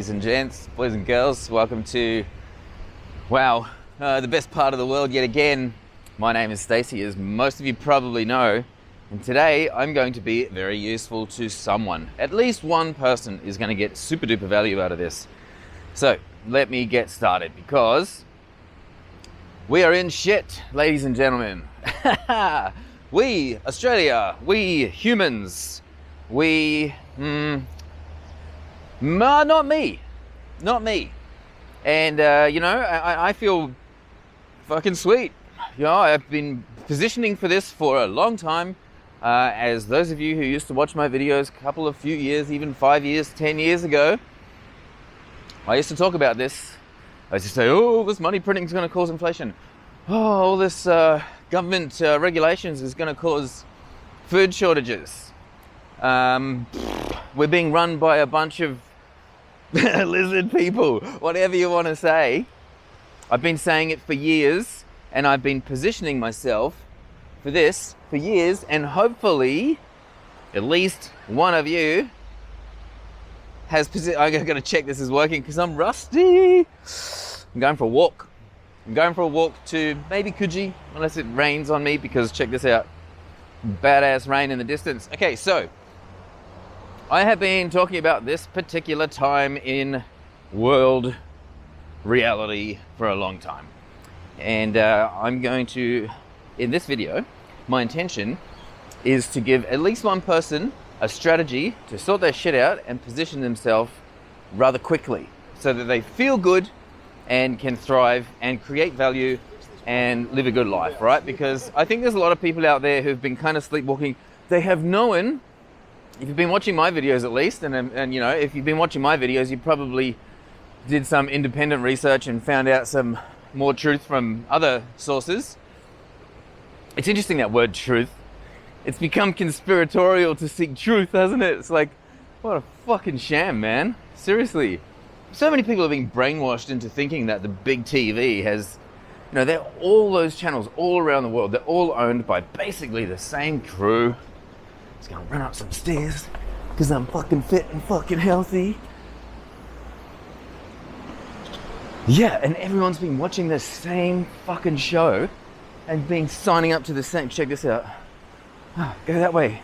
ladies and gents, boys and girls. Welcome to, the best part of the world yet again. My name is Stacey, as most of you probably know, and today I'm going to be very useful to someone. At least one person is going to get super duper value out of this. So let me get started, because we are in shit, ladies and gentlemen. We, Australia, we humans, we... not me. And, I feel fucking sweet. I've been positioning for this for a long time. As those of you who used to watch my videos a few years, even 5 years, 10 years ago, I used to talk about this. I used to say, this money printing is going to cause inflation. All this government regulations is going to cause food shortages. We're being run by a bunch of lizard people, whatever you want to say. I've been saying it for years, and I've been positioning myself for this for years, and hopefully at least one of you has I'm going to check this is working because I'm rusty. I'm going for a walk. To maybe Coogee, unless it rains on me, because check this out. Badass rain in the distance. Okay, so I have been talking about this particular time in world reality for a long time. And I'm going to, in this video, my intention is to give at least one person a strategy to sort their shit out and position themselves rather quickly so that they feel good and can thrive and create value and live a good life, right? Because I think there's a lot of people out there who've been kind of sleepwalking. They have known. If you've been watching my videos at least, and if you've been watching my videos, you probably did some independent research and found out some more truth from other sources. It's interesting, that word truth. It's become conspiratorial to seek truth, hasn't it? It's like, what a fucking sham, man. Seriously. So many people have been brainwashed into thinking that the big TV has, they're all those channels all around the world. They're all owned by basically the same crew. Just gonna run up some stairs because I'm fucking fit and fucking healthy. Yeah, and everyone's been watching the same fucking show and signing up to the same. Check this out. Go that way.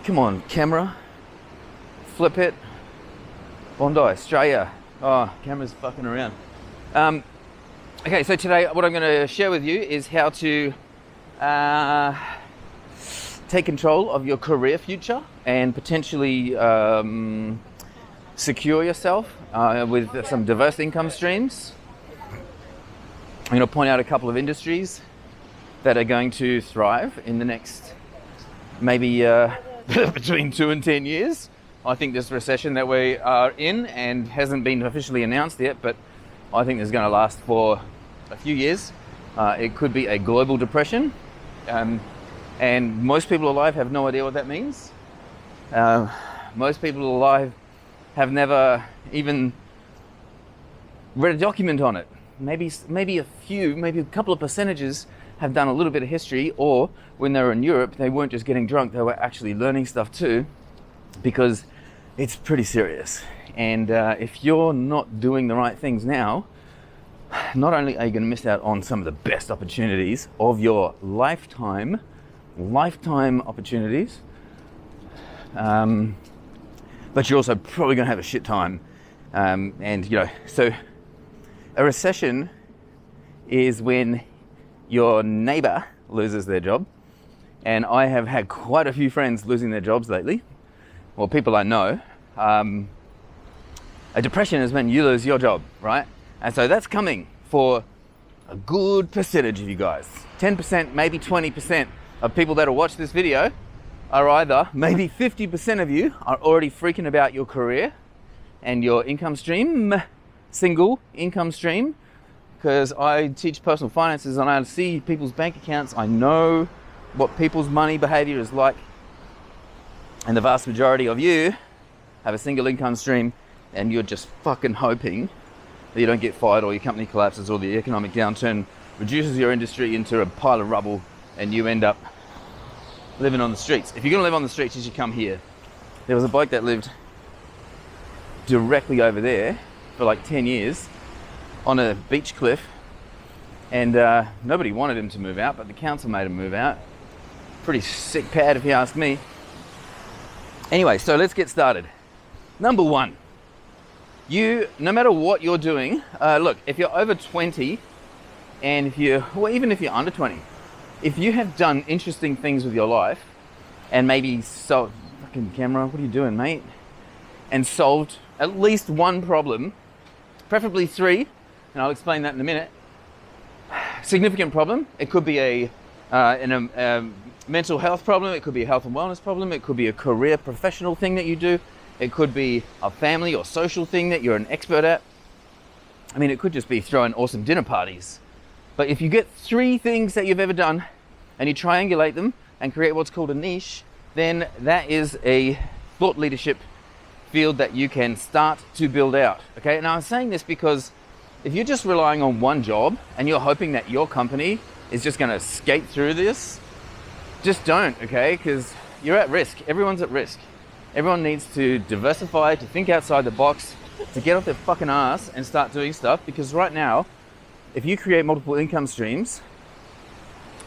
Come on, camera. Flip it. Bondi, Australia. Camera's fucking around. Okay, so today what I'm going to share with you is how to take control of your career future and potentially secure yourself with some diverse income streams. I'm going to point out a couple of industries that are going to thrive in the next maybe between 2 and 10 years. I think this recession that we are in, and hasn't been officially announced yet, but I think it's going to last for a few years. It could be a global depression. And most people alive have no idea what that means. Most people alive have never even read a document on it. Maybe a couple of percentages have done a little bit of history, or when they were in Europe, they weren't just getting drunk, they were actually learning stuff too, because it's pretty serious. And if you're not doing the right things now, not only are you going to miss out on some of the best opportunities of your lifetime opportunities, but you're also probably going to have a shit time. So a recession is when your neighbor loses their job, and I have had quite a few friends losing their jobs lately, or people I know. A depression is when you lose your job, right? And so that's coming for a good percentage of you guys. 10%, maybe 20% of people that will watch this video are either, maybe 50% of you are already freaking about your career and your income stream, single income stream, because I teach personal finances and I see people's bank accounts. I know what people's money behavior is like, and the vast majority of you have a single income stream, and you're just fucking hoping that you don't get fired, or your company collapses, or the economic downturn reduces your industry into a pile of rubble and you end up living on the streets. If you're going to live on the streets, you should come here. There was a bloke that lived directly over there for like 10 years on a beach cliff, and nobody wanted him to move out, but the council made him move out. Pretty sick pad if you ask me. Anyway, so let's get started. Number one, no matter what you're doing, look, if you're over 20 and even if you're under 20, if you have done interesting things with your life and maybe fucking camera, what are you doing, mate? And solved at least one problem, preferably 3, and I'll explain that in a minute. Significant problem. It could be a mental health problem. It could be a health and wellness problem. It could be a career professional thing that you do. It could be a family or social thing that you're an expert at. I mean, it could just be throwing awesome dinner parties. But if you get 3 things that you've ever done and you triangulate them and create what's called a niche, then that is a thought leadership field that you can start to build out. Okay, now I'm saying this because if you're just relying on one job and you're hoping that your company is just going to skate through this, just don't, okay? Because you're at risk. Everyone's at risk. Everyone needs to diversify, to think outside the box, to get off their fucking ass and start doing stuff. Because right now, if you create multiple income streams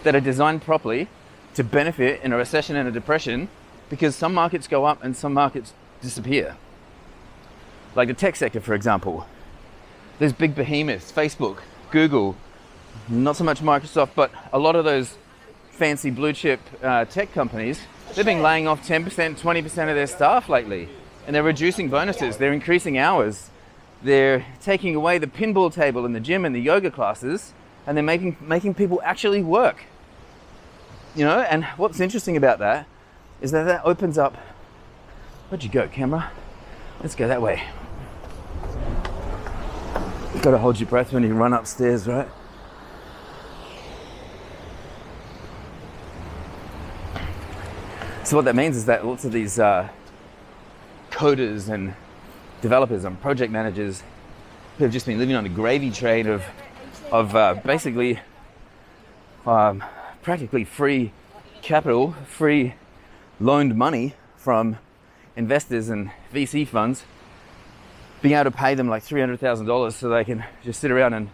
that are designed properly to benefit in a recession and a depression, because some markets go up and some markets disappear. Like the tech sector, for example. There's big behemoths, Facebook, Google, not so much Microsoft, but a lot of those fancy blue chip tech companies, they've been laying off 10%, 20% of their staff lately. And they're reducing bonuses, they're increasing hours. They're taking away the pinball table in the gym and the yoga classes, and they're making people actually work. You know, and what's interesting about that is that opens up. Where'd you go, camera? Let's go that way. You've got to hold your breath when you run upstairs, right? So what that means is that lots of these coders and developers and project managers who have just been living on a gravy train of basically practically free capital, free loaned money from investors and VC funds, being able to pay them like $300,000 so they can just sit around and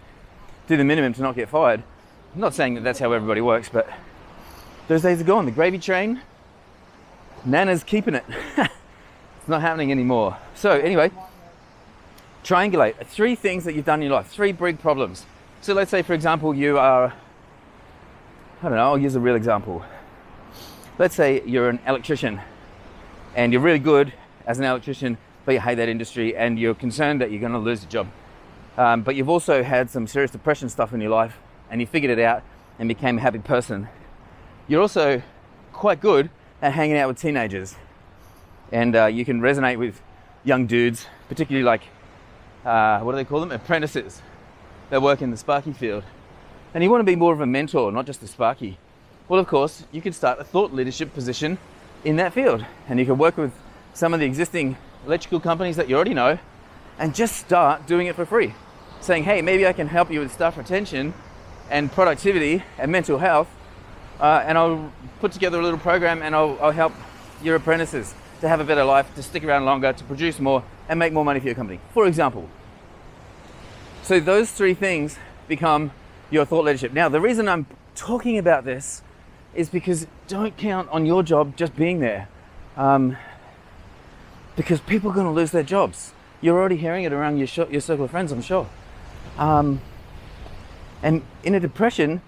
do the minimum to not get fired. I'm not saying that that's how everybody works, but those days are gone. The gravy train, Nana's keeping it. It's not happening anymore. So anyway, triangulate 3 things that you've done in your life, 3 big problems. So let's say, for example, you are, I don't know, I'll use a real example. Let's say you're an electrician and you're really good as an electrician, but you hate that industry and you're concerned that you're going to lose your job. But you've also had some serious depression stuff in your life and you figured it out and became a happy person. You're also quite good at hanging out with teenagers. And you can resonate with young dudes, particularly like, what do they call them? Apprentices that work in the sparky field. And you want to be more of a mentor, not just a sparky. Well, of course, you could start a thought leadership position in that field. And you can work with some of the existing electrical companies that you already know and just start doing it for free. Saying, hey, maybe I can help you with staff retention and productivity and mental health. And I'll put together a little program and I'll help your apprentices to have a better life, to stick around longer, to produce more and make more money for your company, for example. So those 3 things become your thought leadership. Now, the reason I'm talking about this is because don't count on your job just being there. Because people are going to lose their jobs. You're already hearing it around your circle of friends, I'm sure. And in a depression,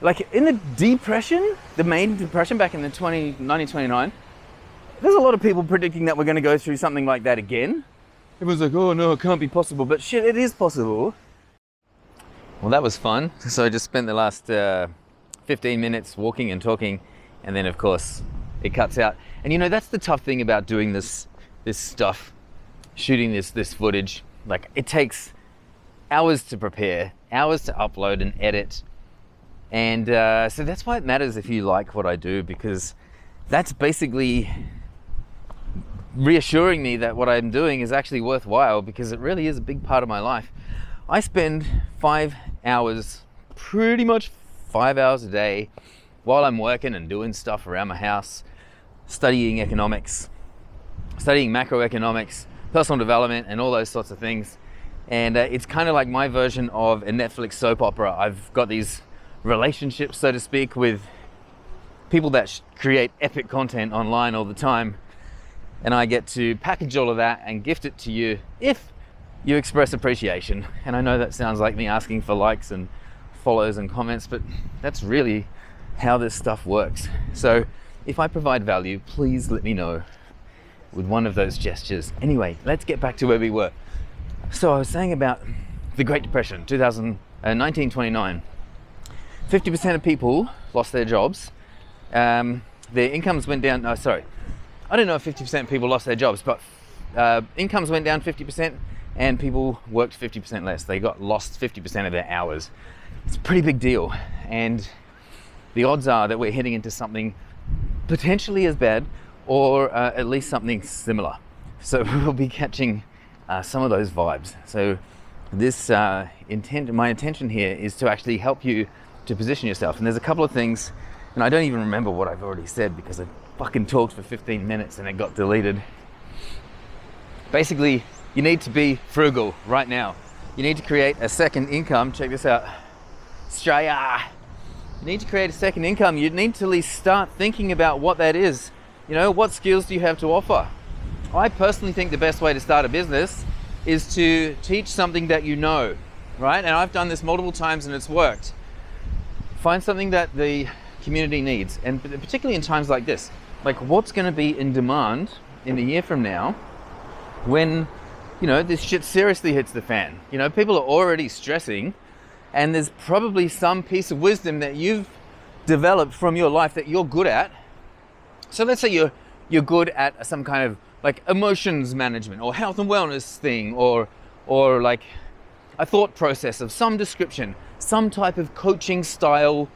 like in the depression, the main depression back in the 1929, there's a lot of people predicting that we're going to go through something like that again. Everyone's like, oh no, it can't be possible. But shit, it is possible. Well, that was fun. So I just spent the last 15 minutes walking and talking. And then, of course, it cuts out. And you know, that's the tough thing about doing this stuff, shooting this footage. Like, it takes hours to prepare, hours to upload and edit. And so that's why it matters if you like what I do, because that's basically reassuring me that what I'm doing is actually worthwhile, because it really is a big part of my life. I spend 5 hours, pretty much 5 hours a day, while I'm working and doing stuff around my house, studying economics, studying macroeconomics, personal development and all those sorts of things. And it's kind of like my version of a Netflix soap opera. I've got these relationships, so to speak, with people that create epic content online all the time. And I get to package all of that and gift it to you if you express appreciation. And I know that sounds like me asking for likes and follows and comments, but that's really how this stuff works. So if I provide value, please let me know with one of those gestures. Anyway, let's get back to where we were. So I was saying about the Great Depression, 1929. 50% of people lost their jobs. Their incomes went down. No, sorry. I don't know if 50% of people lost their jobs, but incomes went down 50% and people worked 50% less. They lost 50% of their hours. It's a pretty big deal. And the odds are that we're heading into something potentially as bad, or at least something similar. So we'll be catching some of those vibes. So this my intention here is to actually help you to position yourself. And there's a couple of things, and I don't even remember what I've already said because I fucking talked for 15 minutes and it got deleted. Basically, you need to be frugal right now. You need to create a second income. Check this out. Australia. You need to create a second income. You need to at least start thinking about what that is. You know, what skills do you have to offer? I personally think the best way to start a business is to teach something that you know, right? And I've done this multiple times and it's worked. Find something that the community needs, and particularly in times like this, like what's going to be in demand in a year from now when, you know, this shit seriously hits the fan. You know, people are already stressing, and there's probably some piece of wisdom that you've developed from your life that you're good at. So let's say you're good at some kind of like emotions management or health and wellness thing, or like a thought process of some description, some type of coaching style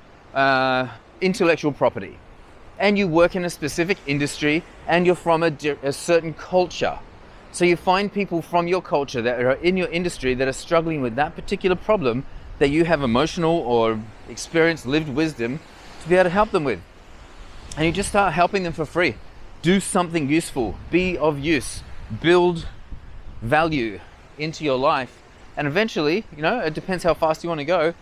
intellectual property. And you work in a specific industry and you're from a certain culture. So you find people from your culture that are in your industry that are struggling with that particular problem that you have emotional or experienced lived wisdom to be able to help them with. And you just start helping them for free. Do something useful, be of use, build value into your life. And eventually, you know, it depends how fast you want to go,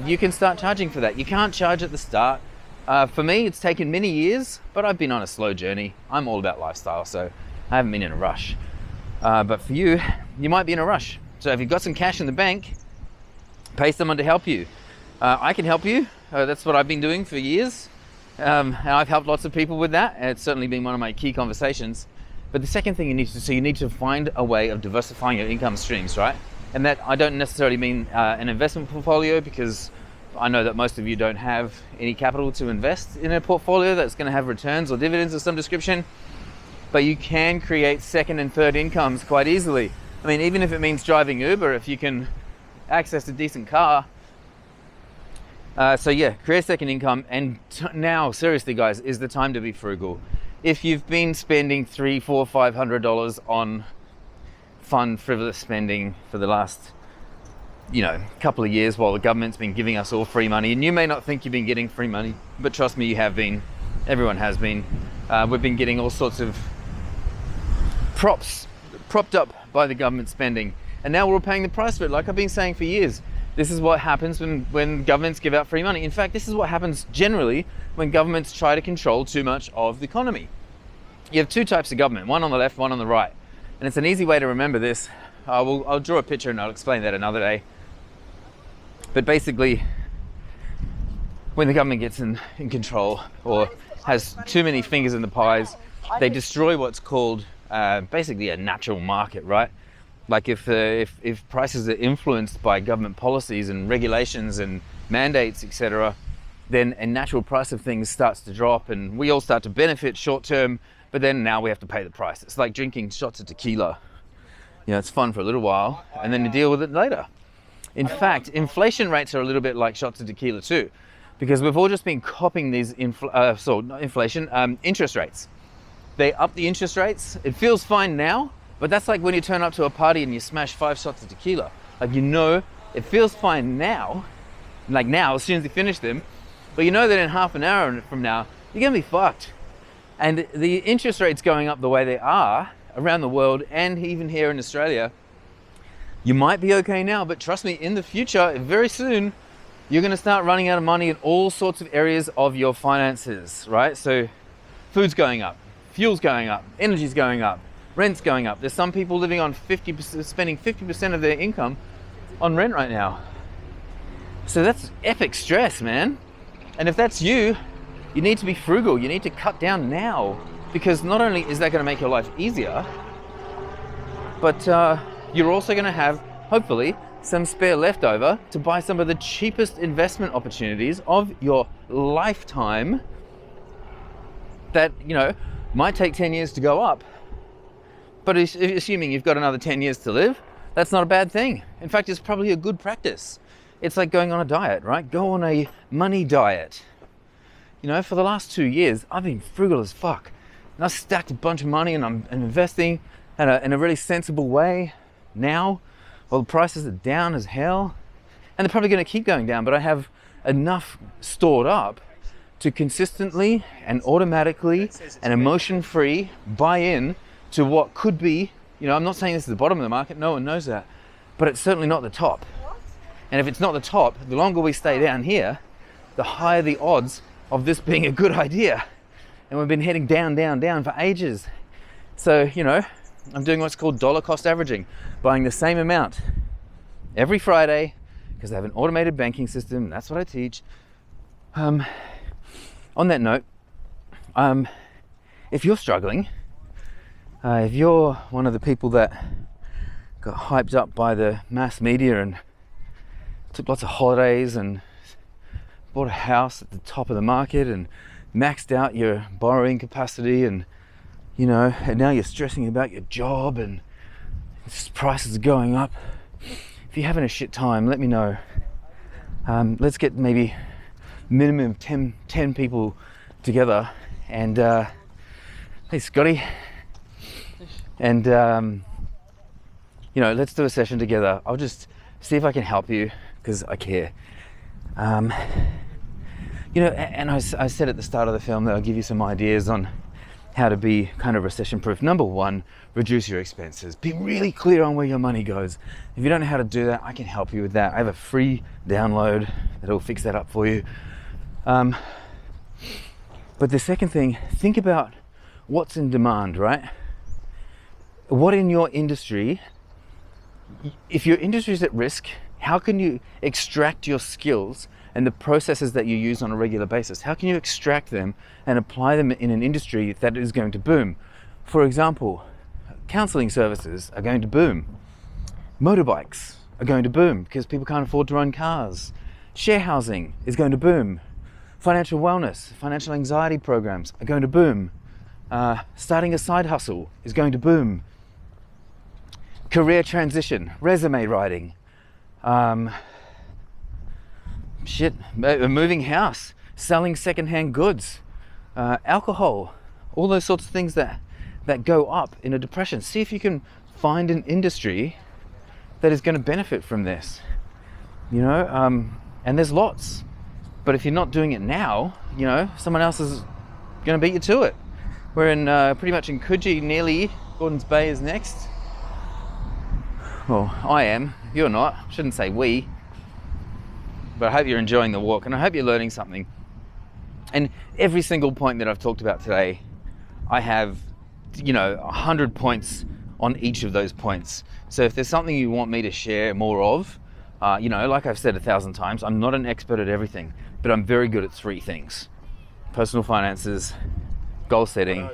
you can start charging for that. You can't charge at the start. For me, it's taken many years, but I've been on a slow journey. I'm all about lifestyle, so I haven't been in a rush. But for you, you might be in a rush. So if you've got some cash in the bank, pay someone to help you. I can help you. That's what I've been doing for years. And I've helped lots of people with that. It's certainly been one of my key conversations. But the second thing you need to do, you need to find a way of diversifying your income streams, right? And that I don't necessarily mean an investment portfolio, because I know that most of you don't have any capital to invest in a portfolio that's going to have returns or dividends of some description. But you can create second and third incomes quite easily. I mean, even if it means driving Uber, if you can access a decent car. So yeah, create second income. And now, seriously guys, is the time to be frugal. If you've been spending $300, $400, $500 on fun, frivolous spending for the last, you know, couple of years while the government's been giving us all free money, and you may not think you've been getting free money, but trust me, you have been. Everyone has been. We've been getting all sorts of propped up by the government spending, and now we're paying the price for it. Like I've been saying for years, this is what happens when governments give out free money. In fact, this is what happens generally when governments try to control too much of the economy. You have two types of government, one on the left, one on the right. And it's an easy way to remember this. I'll draw a picture and I'll explain that another day. But basically, when the government gets in control or has too many fingers in the pies, they destroy what's called basically a natural market, right? Like if prices are influenced by government policies and regulations and mandates, etc., then a natural price of things starts to drop, and we all start to benefit short term, but then now we have to pay the price. It's like drinking shots of tequila. You know, it's fun for a little while, and then you deal with it later. In fact, inflation rates are a little bit like shots of tequila too, because we've all just been copying these interest rates. They up the interest rates. It feels fine now, but that's like when you turn up to a party and you smash 5 shots of tequila. Like, you know, it feels fine now, like now, as soon as you finish them, but you know that in half an hour from now, you're gonna be fucked. And the interest rates going up the way they are around the world and even here in Australia, you might be okay now, but trust me, in the future, very soon, you're going to start running out of money in all sorts of areas of your finances, right? So food's going up, fuel's going up, energy's going up, rent's going up. There's some people living on 50%, spending 50% of their income on rent right now. So that's epic stress, man. And if that's you, you need to be frugal. You need to cut down now, because not only is that going to make your life easier, but you're also going to have, hopefully, some spare leftover to buy some of the cheapest investment opportunities of your lifetime that, you know, might take 10 years to go up. But assuming you've got another 10 years to live, that's not a bad thing. In fact, it's probably a good practice. It's like going on a diet, right? Go on a money diet. You know, for the last 2 years, I've been frugal as fuck. And I've stacked a bunch of money and I'm investing in a really sensible way now. Well, the prices are down as hell, and they're probably going to keep going down, but I have enough stored up to consistently and automatically and emotion-free buy in to what could be, you know, I'm not saying this is the bottom of the market, no one knows that, but it's certainly not the top. And if it's not the top, the longer we stay down here, the higher the odds of this being a good idea. And we've been heading down, down, down for ages. So, you know, I'm doing what's called dollar cost averaging, buying the same amount every Friday, because I have an automated banking system, and that's what I teach. On that note, if you're struggling, if you're one of the people that got hyped up by the mass media and took lots of holidays and bought a house at the top of the market and maxed out your borrowing capacity, and you know, and now you're stressing about your job and prices are going up. If you're having a shit time, let me know. Let's get maybe minimum 10 people together and hey Scotty, and you know, let's do a session together. I'll just see if I can help you because I care. You know, and I said at the start of the film that I'll give you some ideas on how to be kind of recession proof. Number one, reduce your expenses. Be really clear on where your money goes. If you don't know how to do that, I can help you with that. I have a free download that'll fix that up for you. But the second thing, think about what's in demand, right? What in your industry, if your industry is at risk, how can you extract your skills and the processes that you use on a regular basis? How can you extract them and apply them in an industry that is going to boom? For example, counseling services are going to boom. Motorbikes are going to boom because people can't afford to own cars. Share housing is going to boom. Financial wellness, financial anxiety programs are going to boom. Starting a side hustle is going to boom. Career transition, resume writing, moving house, selling secondhand goods, alcohol, all those sorts of things that go up in a depression. See if you can find an industry that is going to benefit from this, you know, and there's lots. But if you're not doing it now, you know, someone else is going to beat you to it. We're in pretty much in Coogee, nearly. Gordon's Bay is next. Well, I am. You're not. I shouldn't say we. But I hope you're enjoying the walk and I hope you're learning something. And every single point that I've talked about today, I have, you know, 100 points on each of those points. So if there's something you want me to share more of, you know, like I've said 1,000 times, I'm not an expert at everything, but I'm very good at 3 things: personal finances, goal setting,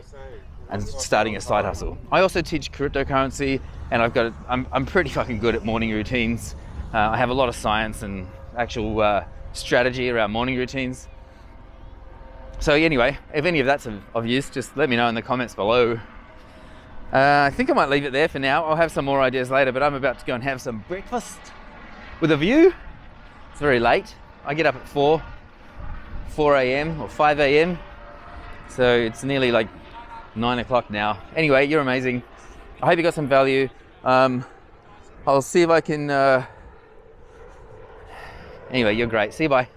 and starting a side hustle. I also teach cryptocurrency, and I'm pretty fucking good at morning routines. I have a lot of science and actual strategy around morning routines. So anyway, if any of that's of use, just let me know in the comments below. I think I might leave it there for now. I'll have some more ideas later, but I'm about to go and have some breakfast with a view. It's very late. I get up at 4 a.m. or 5 a.m. So it's nearly like 9 o'clock now. Anyway, you're amazing. I hope you got some value. I'll see if I can... Anyway, you're great. See you, bye.